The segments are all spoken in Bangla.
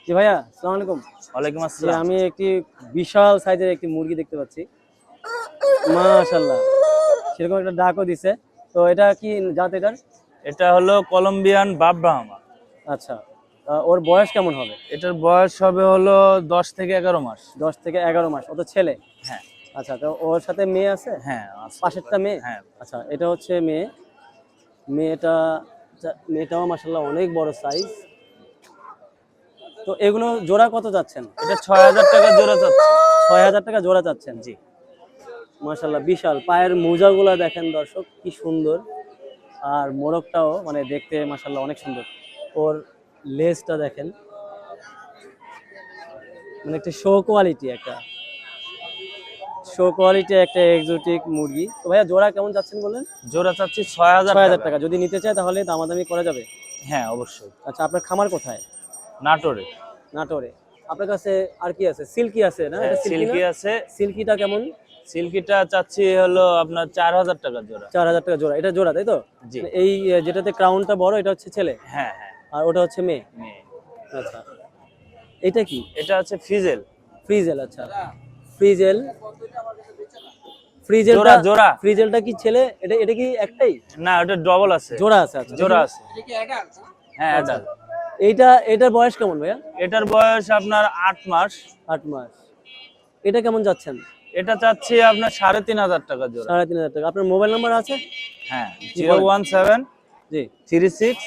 জি ভাইয়া, আসসালামু আলাইকুম। ওয়ালাইকুম জি, আসসালাম। আমি একটি বিশাল সাইজের একটি মুরগি দেখতে পাচ্ছি। মাশাআল্লাহ, সেরকম একটা ডাকও দিছে। তো এটা কি জাত এটার? এটা হলো কলম্বিয়ান বাপ ব্রাহ্মা। আচ্ছা, ওর বয়স কেমন হবে? এটার বয়স হবে হলো 10 থেকে 11 মাস। 10 থেকে 11 মাস। ও তো ছেলে। হ্যাঁ আচ্ছা, তো ওর সাথে মেয়ে আছে? হ্যাঁ আছে। পাশেরটা মেয়ে? হ্যাঁ আচ্ছা, এটা হচ্ছে মেয়ে। মেয়েটা মেয়েটাও মাশাআল্লাহ অনেক বড় সাইজ। তো এগুলো জোড়া কত যাচ্ছেন? এটা 6000 টাকা জোড়া চাচ্ছে। 6000 টাকা জোড়া যাচ্ছেন। জি। মাশাআল্লাহ বিশাল। পায়ের মোজাগুলা দেখেন দর্শক, কি সুন্দর। আর মোরগটাও মানে দেখতে মাশাআল্লাহ অনেক সুন্দর। ওর লেজটা দেখেন, মানে একটা শো কোয়ালিটি একটা এক্সোটিক মুরগি। তো ভাইয়া জোড়া কেমন যাচ্ছেন বলেন? জোড়া চাচ্ছি 6000 6000 টাকা। টাকা। যদি নিতে চায় তাহলে দামাদামি করা যাবে? হ্যাঁ অবশ্যই। আচ্ছা, আপনার খামার কোথায়? নাটোরে। নাটোরে। আপনার কাছে আর কি আছে? সিল্কি আছে না? হ্যাঁ এটা সিল্কি সিল্কি না? আছে। সিল্কিটা কেমন? সিল্কিটা চাচ্ছি হলো আপনার 4000 টাকা জোড়া। 4000 টাকা জোড়া। এটা জোড়া তাই তো? জি। মানে এই যেটাতে ক্রাউনটা বড় এটা হচ্ছে ছেলে, হ্যাঁ হ্যাঁ আর ওটা হচ্ছে মেয়ে। মেয়ে। আচ্ছা, এটা কি? এটা হচ্ছে ফিজেল। ফ্রিজেল। আচ্ছা, ফ্রিজেল। ফ্রিজেলটা জোড়া জোড়া। ফ্রিজেলটা কি ছেলে? এটা এটা কি একটাই? না ওটা ডবল আছে। জোড়া আছে। আচ্ছা, জোড়া আছে। হ্যাঁ আচ্ছা, এটা। এটার বয়স কেমন ভাইয়া? এটার বয়স আপনার 8 মাস। 8 মাস। এটা কেমন যাচ্ছেন? এটা চাচ্ছি আপনার 3500 টাকা জোড়া। 3500 টাকা। আপনার মোবাইল নাম্বার আছে? হ্যাঁ জি, বলেন। 017 জি 36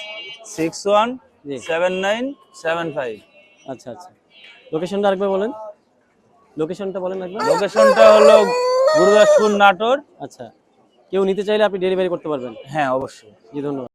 61 জি। 7975। আচ্ছা আচ্ছা, লোকেশনটা আরেকবার বলেন। লোকেশনটা বলেন একবার। লোকেশনটা হলো গুরুদাসপুর নাটোর। আচ্ছা, কেউ নিতে চাইলে আপনি ডেলিভারি করতে পারবেন? হ্যাঁ অবশ্যই। জি, ধন্যবাদ।